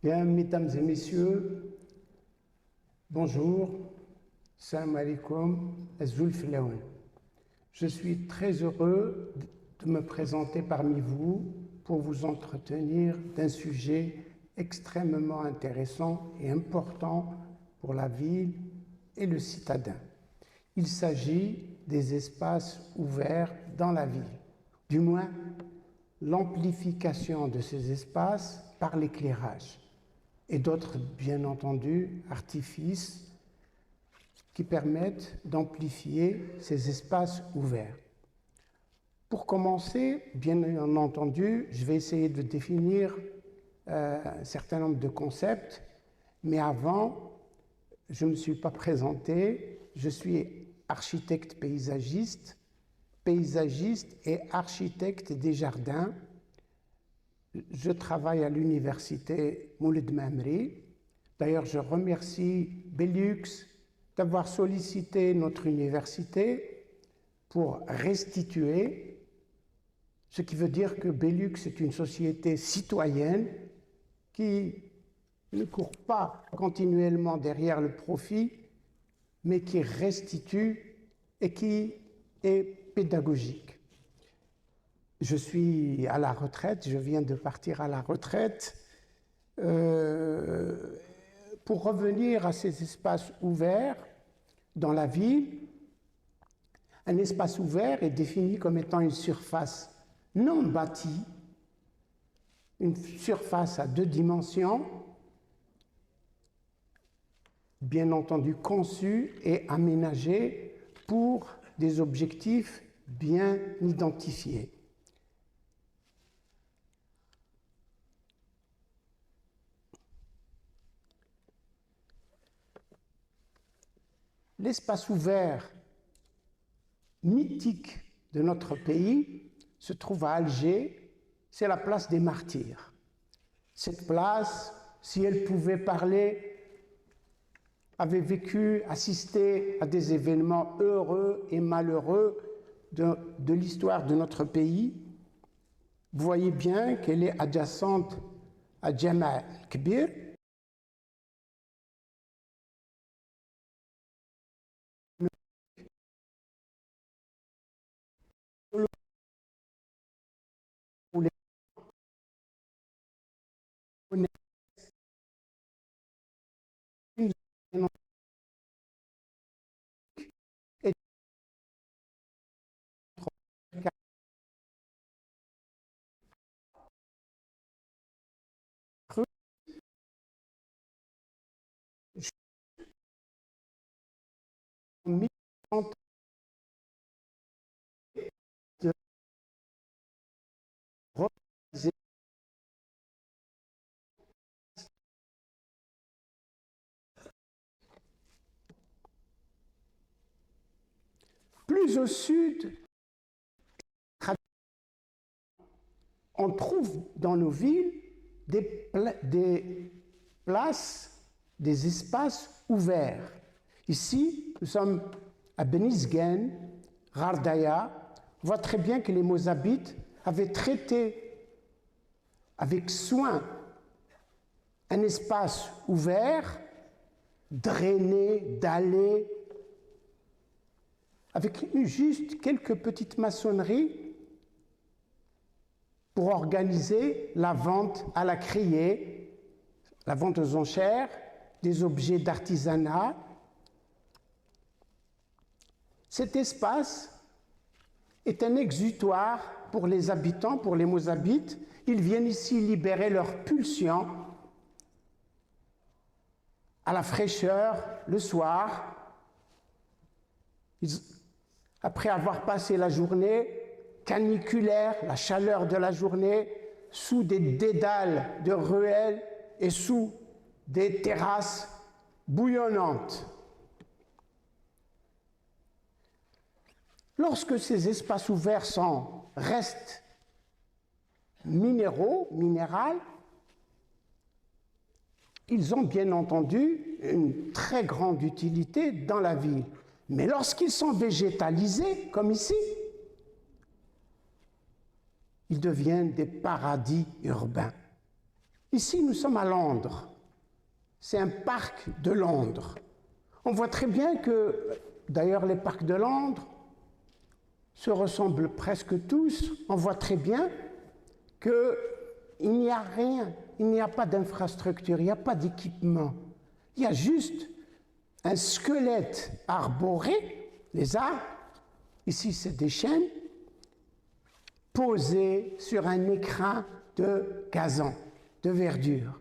Bien, mesdames et messieurs, bonjour, salam alaikum, azul filaoun. Je suis très heureux de me présenter parmi vous pour vous entretenir d'un sujet extrêmement intéressant et important pour la ville et le citadin. Il s'agit des espaces ouverts dans la ville, du moins l'amplification de ces espaces par l'éclairage et d'autres, bien entendu, artifices qui permettent d'amplifier ces espaces ouverts. Pour commencer, bien entendu, je vais essayer de définir un certain nombre de concepts, mais avant, je ne me suis pas présenté, je suis architecte paysagiste et architecte des jardins. Je travaille à l'université Mouled Mamri. D'ailleurs, je remercie Belux d'avoir sollicité notre université pour restituer, ce qui veut dire que Belux est une société citoyenne qui ne court pas continuellement derrière le profit, mais qui restitue et qui est pédagogique. Je suis à la retraite, je viens de partir à la retraite. Pour revenir à ces espaces ouverts dans la ville, un espace ouvert est défini comme étant une surface non bâtie, une surface à 2 dimensions, bien entendu conçue et aménagée pour des objectifs bien identifiés. L'espace ouvert mythique de notre pays se trouve à Alger, c'est la place des Martyrs. Cette place, si elle pouvait parler, avait vécu, assisté à des événements heureux et malheureux de l'histoire de notre pays. Vous voyez bien qu'elle est adjacente à Jama' al-Kbir, plus au sud, on trouve dans nos villes des places, des espaces ouverts. Ici, nous sommes à Benizgen, Ghardaya. On voit très bien que les Mozabites avaient traité avec soin un espace ouvert, drainé, dallé, avec juste quelques petites maçonneries pour organiser la vente à la criée, la vente aux enchères, des objets d'artisanat. Cet espace est un exutoire pour les habitants, pour les Mozabites. Ils viennent ici libérer leurs pulsions à la fraîcheur, le soir. Après avoir passé la journée caniculaire, la chaleur de la journée, sous des dédales de ruelles et sous des terrasses bouillonnantes. Lorsque ces espaces ouverts restent minérales, ils ont bien entendu une très grande utilité dans la ville. Mais lorsqu'ils sont végétalisés, comme ici, ils deviennent des paradis urbains. Ici, nous sommes à Londres. C'est un parc de Londres. On voit très bien que, d'ailleurs, les parcs de Londres se ressemblent presque tous. On voit très bien qu'il n'y a rien, il n'y a pas d'infrastructure, il n'y a pas d'équipement. Il y a juste un squelette arboré, les arbres, ici c'est des chênes, posés sur un écrin de gazon, de verdure.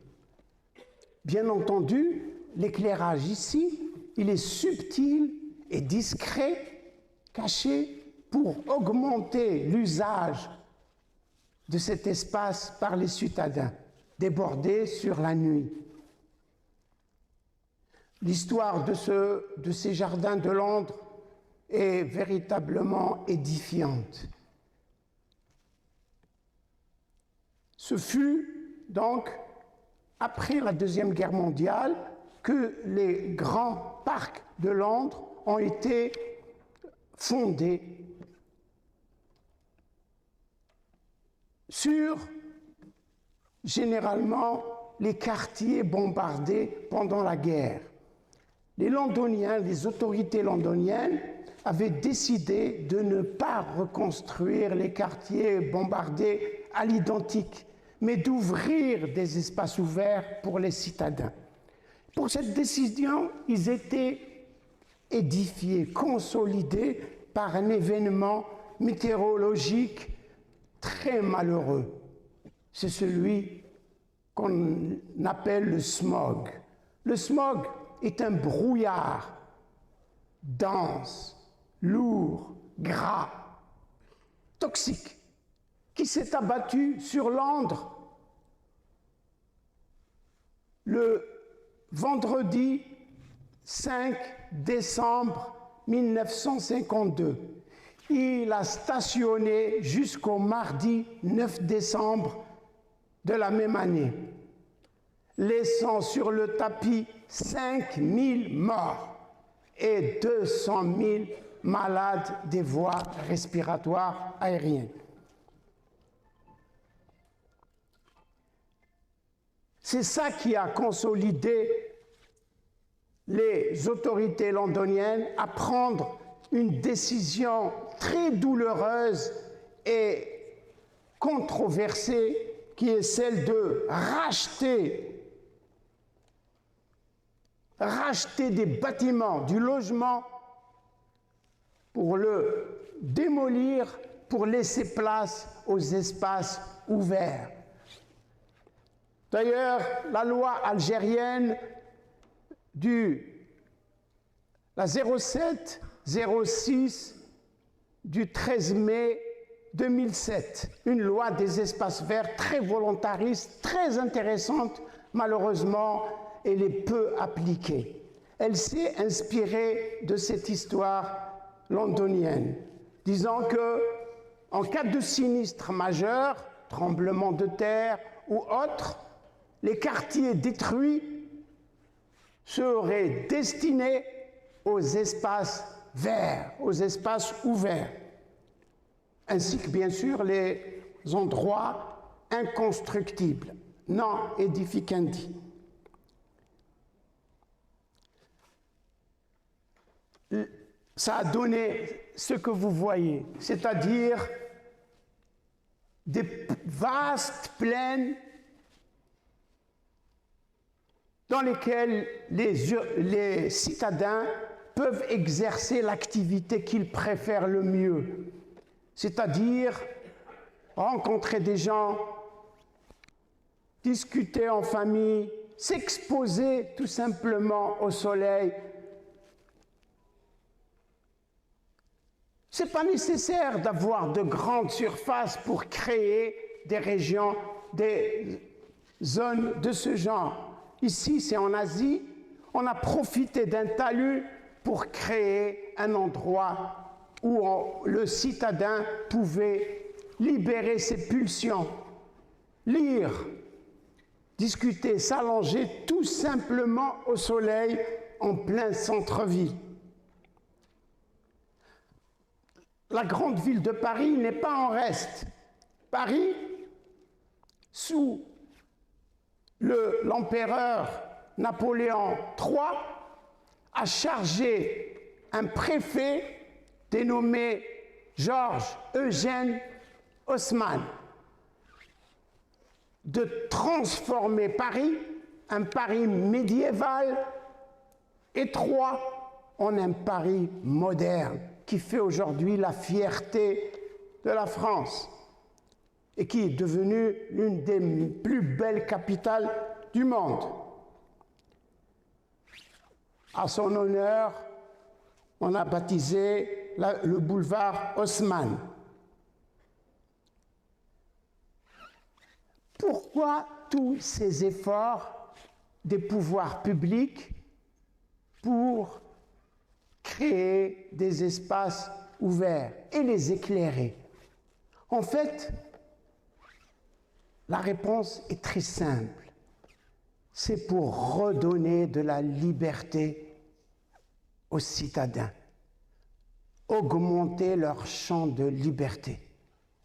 Bien entendu, l'éclairage ici, il est subtil et discret, caché pour augmenter l'usage de cet espace par les citadins, débordés sur la nuit. L'histoire de ces jardins de Londres est véritablement édifiante. Ce fut donc après la Deuxième Guerre mondiale que les grands parcs de Londres ont été fondés sur, généralement, les quartiers bombardés pendant la guerre. Les Londoniens, les autorités londoniennes avaient décidé de ne pas reconstruire les quartiers bombardés à l'identique, mais d'ouvrir des espaces ouverts pour les citadins. Pour cette décision, ils étaient édifiés, consolidés par un événement météorologique très malheureux. C'est celui qu'on appelle le smog. Le smog est un brouillard dense, lourd, gras, toxique, qui s'est abattu sur Londres le vendredi 5 décembre 1952. Il a stationné jusqu'au mardi 9 décembre de la même année, laissant sur le tapis 5000 morts et 200 000 malades des voies respiratoires aériennes. C'est ça qui a consolidé les autorités londoniennes à prendre une décision très douloureuse et controversée qui est celle de racheter des bâtiments, du logement, pour le démolir, pour laisser place aux espaces ouverts. D'ailleurs, la loi algérienne la 07-06 du 13 mai 2007, une loi des espaces verts très volontariste, très intéressante, malheureusement, elle est peu appliquée. Elle s'est inspirée de cette histoire londonienne, disant que, en cas de sinistre majeur, tremblement de terre ou autre, les quartiers détruits seraient destinés aux espaces verts, aux espaces ouverts, ainsi que bien sûr les endroits inconstructibles, non edificandi. Ça a donné ce que vous voyez, c'est-à-dire des vastes plaines dans lesquelles les citadins peuvent exercer l'activité qu'ils préfèrent le mieux, c'est-à-dire rencontrer des gens, discuter en famille, s'exposer tout simplement au soleil. Ce n'est pas nécessaire d'avoir de grandes surfaces pour créer des régions, des zones de ce genre. Ici, c'est en Asie, on a profité d'un talus pour créer un endroit où le citadin pouvait libérer ses pulsions, lire, discuter, s'allonger tout simplement au soleil en plein centre-ville. La grande ville de Paris n'est pas en reste. Paris, sous l'empereur Napoléon III a chargé un préfet dénommé Georges Eugène Haussmann de transformer Paris, un Paris médiéval, étroit, en un Paris moderne qui fait aujourd'hui la fierté de la France et qui est devenue l'une des plus belles capitales du monde. À son honneur, on a baptisé le boulevard Haussmann. Pourquoi tous ces efforts des pouvoirs publics pour créer des espaces ouverts et les éclairer? En fait, la réponse est très simple. C'est pour redonner de la liberté aux citadins, augmenter leur champ de liberté.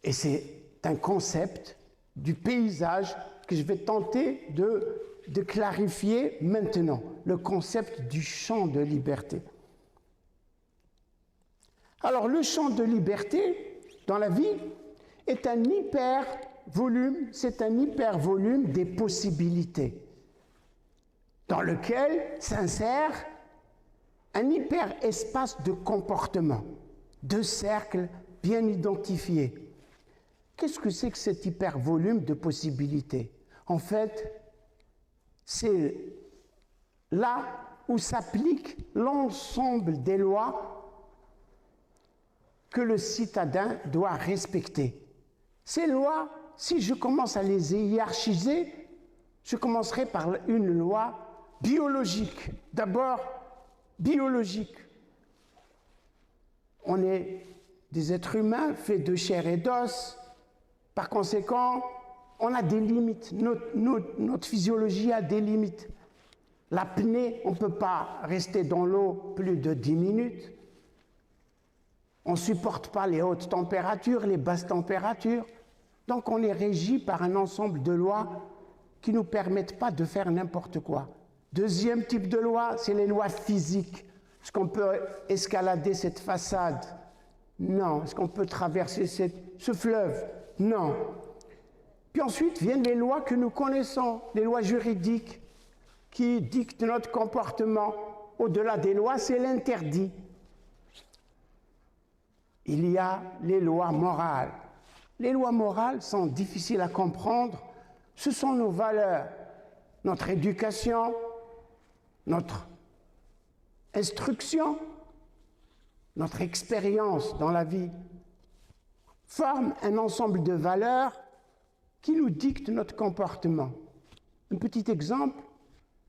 Et c'est un concept du paysage que je vais tenter de clarifier maintenant, le concept du champ de liberté. Alors, le champ de liberté dans la vie est un hypervolume, c'est un hypervolume des possibilités dans lequel s'insère un hyperespace de comportement, de cercles bien identifiés. Qu'est-ce que c'est que cet hypervolume de possibilités? En fait, c'est là où s'applique l'ensemble des lois que le citadin doit respecter. Ces lois, si je commence à les hiérarchiser, je commencerai par une loi biologique. D'abord, biologique. On est des êtres humains faits de chair et d'os. Par conséquent, on a des limites. Notre physiologie a des limites. L'apnée, on ne peut pas rester dans l'eau plus de 10 minutes. On ne supporte pas les hautes températures, les basses températures. Donc on est régi par un ensemble de lois qui ne nous permettent pas de faire n'importe quoi. Deuxième type de loi, c'est les lois physiques. Est-ce qu'on peut escalader cette façade? Non. Est-ce qu'on peut traverser ce fleuve? Non. Puis ensuite viennent les lois que nous connaissons, les lois juridiques qui dictent notre comportement. Au-delà des lois, c'est l'interdit. Il y a les lois morales. Les lois morales sont difficiles à comprendre. Ce sont nos valeurs, notre éducation, notre instruction, notre expérience dans la vie forment un ensemble de valeurs qui nous dictent notre comportement. Un petit exemple,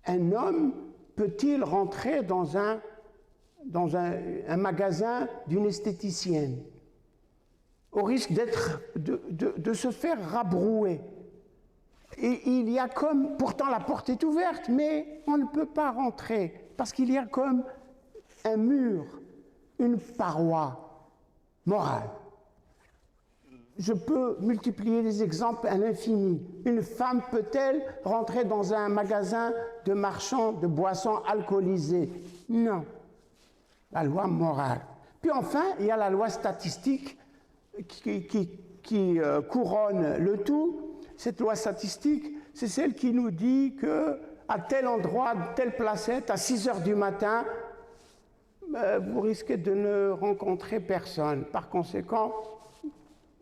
un homme peut-il rentrer dans un magasin d'une esthéticienne au risque de se faire rabrouer? Et il y a comme, pourtant la porte est ouverte, mais on ne peut pas rentrer parce qu'il y a comme un mur, une paroi morale. Je peux multiplier les exemples à l'infini. Une femme peut-elle rentrer dans un magasin de marchands de boissons alcoolisées? Non. La loi morale. Puis enfin, il y a la loi statistique qui couronne le tout. Cette loi statistique, c'est celle qui nous dit qu'à tel endroit, telle placette, à 6 heures du matin, vous risquez de ne rencontrer personne. Par conséquent,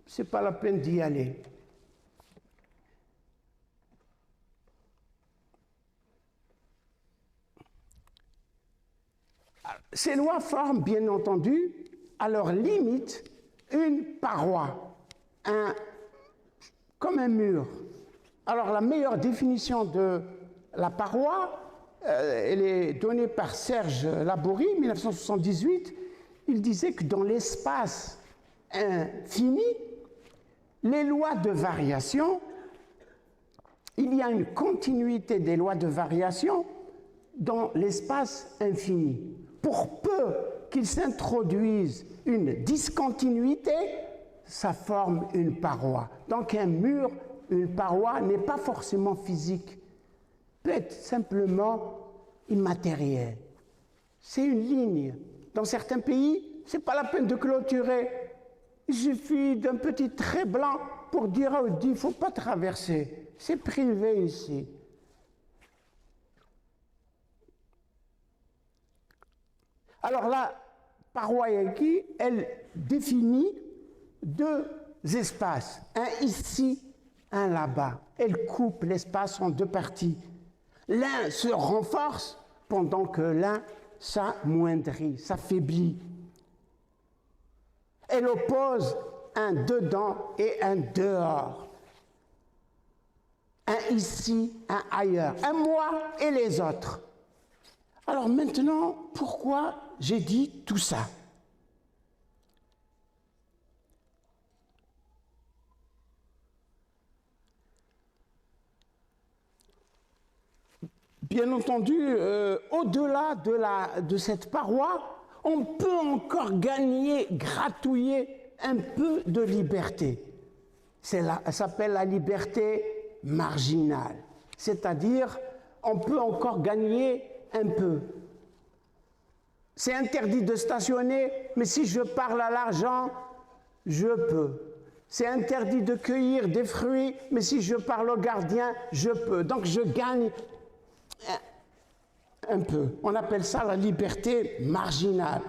ce n'est pas la peine d'y aller. Ces lois forment, bien entendu, à leur limite, une paroi, comme un mur. Alors, la meilleure définition de la paroi, elle est donnée par Serge Laborie, 1978. Il disait que dans l'espace infini, les lois de variation, il y a une continuité des lois de variation dans l'espace infini. Pour peu qu'il s'introduise une discontinuité, ça forme une paroi. Donc un mur, une paroi n'est pas forcément physique. peut être simplement immatériel. C'est une ligne. Dans certains pays, ce n'est pas la peine de clôturer. Il suffit d'un petit trait blanc pour dire « il ne faut pas traverser, c'est privé ici ». Alors la paroi Yankee, elle définit deux espaces, un ici, un là-bas. Elle coupe l'espace en deux parties. L'un se renforce pendant que l'un s'amoindrit, s'affaiblit. Elle oppose un dedans et un dehors. Un ici, un ailleurs. Un moi et les autres. Alors maintenant, pourquoi j'ai dit tout ça? Bien entendu, au-delà de cette paroi, on peut encore gagner, gratouiller un peu de liberté. Elle s'appelle la liberté marginale. C'est-à-dire, on peut encore gagner un peu. C'est interdit de stationner, mais si je parle à l'argent, je peux. C'est interdit de cueillir des fruits, mais si je parle au gardien, je peux. Donc je gagne un peu. On appelle ça la liberté marginale.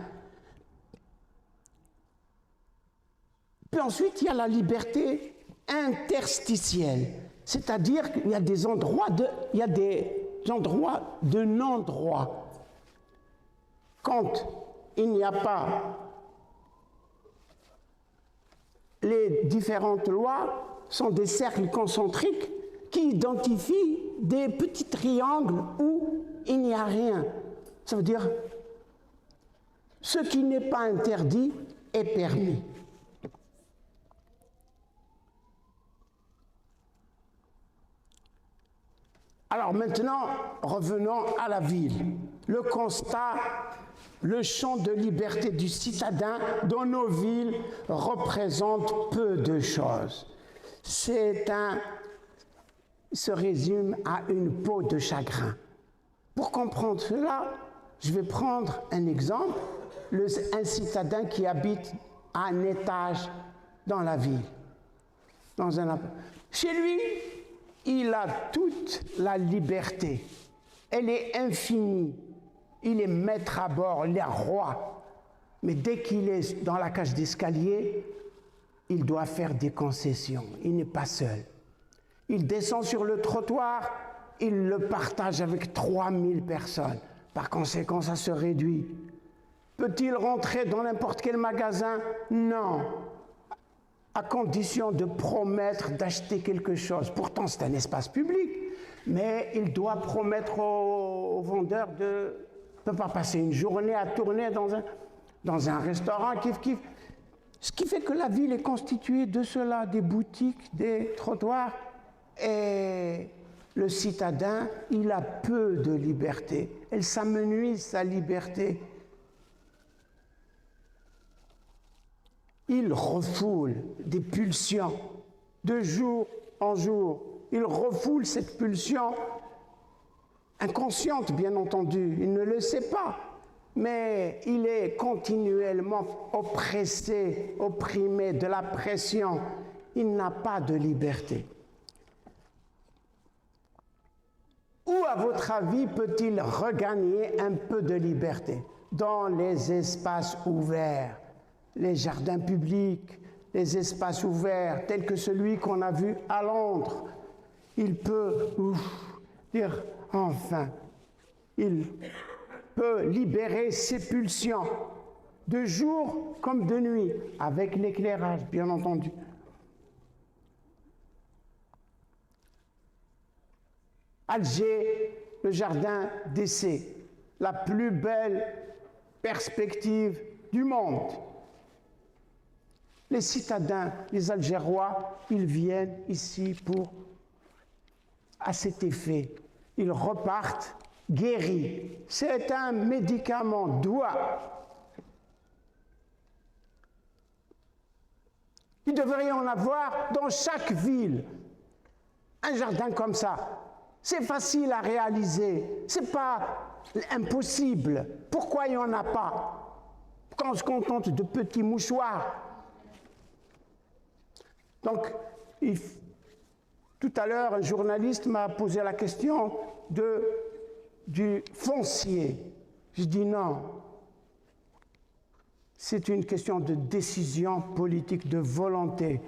Puis ensuite, il y a la liberté interstitielle. C'est-à-dire qu'il y a des endroits de non-droit. Quand il n'y a pas les différentes lois, sont des cercles concentriques qui identifient des petits triangles où il n'y a rien. Ça veut dire ce qui n'est pas interdit est permis. Alors maintenant, revenons à la ville. Le constat, le champ de liberté du citadin dans nos villes représente peu de choses. Se résume à une peau de chagrin. Pour comprendre cela, je vais prendre un exemple, un citadin qui habite à un étage dans la ville. Chez lui, il a toute la liberté. Elle est infinie. Il est maître à bord, il est roi. Mais dès qu'il est dans la cage d'escalier, il doit faire des concessions. Il n'est pas seul. Il descend sur le trottoir, il le partage avec 3000 personnes. Par conséquent, ça se réduit. Peut-il rentrer dans n'importe quel magasin? Non. À condition de promettre d'acheter quelque chose. Pourtant, c'est un espace public. Mais il doit promettre au vendeur de ne pas passer une journée à tourner dans un restaurant, kiff. Ce qui fait que la ville est constituée de cela, des boutiques, des trottoirs. Et le citadin, il a peu de liberté. Elle s'amenuise, sa liberté. Il refoule des pulsions de jour en jour. Il refoule cette pulsion inconsciente, bien entendu. Il ne le sait pas. Mais il est continuellement oppressé, opprimé de la pression. Il n'a pas de liberté. Où, à votre avis, peut-il regagner un peu de liberté? Dans les espaces ouverts, les jardins publics, les espaces ouverts, tels que celui qu'on a vu à Londres. Il peut dire, enfin, il peut libérer ses pulsions, de jour comme de nuit, avec l'éclairage, bien entendu. Alger, le jardin d'essai, la plus belle perspective du monde. Les citadins, les Algérois, ils viennent ici à cet effet. Ils repartent guéris. C'est un médicament doux. Il devrait y en avoir dans chaque ville. Un jardin comme ça. C'est facile à réaliser, ce n'est pas impossible. Pourquoi il n'y en a pas? Quand on se contente de petits mouchoirs. Donc, tout à l'heure, un journaliste m'a posé la question du foncier. Je dis non. C'est une question de décision politique, de volonté.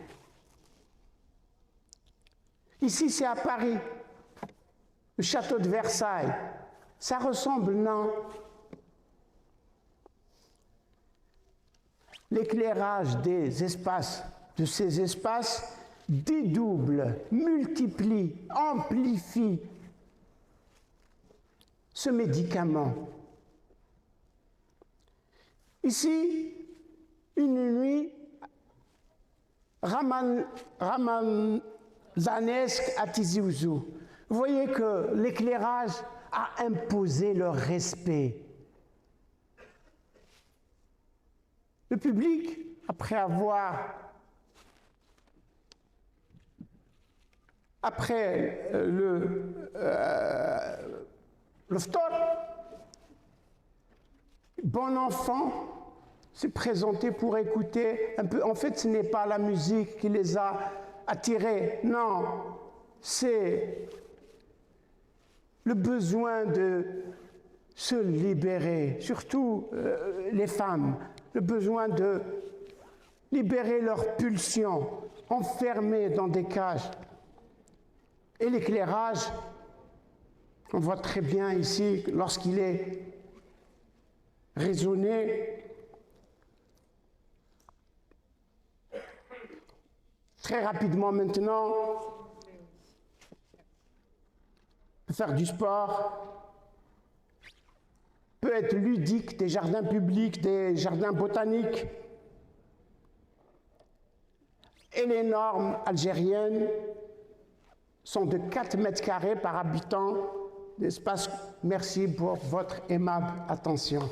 Ici, c'est à Paris. Le château de Versailles. Ça ressemble, non? L'éclairage des espaces, de ces espaces, dédouble, multiplie, amplifie ce médicament. Ici, une nuit ramazanesque à Tizi Ouzou. Vous voyez que l'éclairage a imposé leur respect. Le public, après le ftor, bon enfant s'est présenté pour écouter un peu. En fait, ce n'est pas la musique qui les a attirés, non, c'est le besoin de se libérer, surtout les femmes, le besoin de libérer leurs pulsions, enfermées dans des cages. Et l'éclairage, on voit très bien ici, lorsqu'il est raisonné, très rapidement maintenant, peut faire du sport, peut être ludique, des jardins publics, des jardins botaniques. Et les normes algériennes sont de 4 mètres carrés par habitant d'espace. Merci pour votre aimable attention.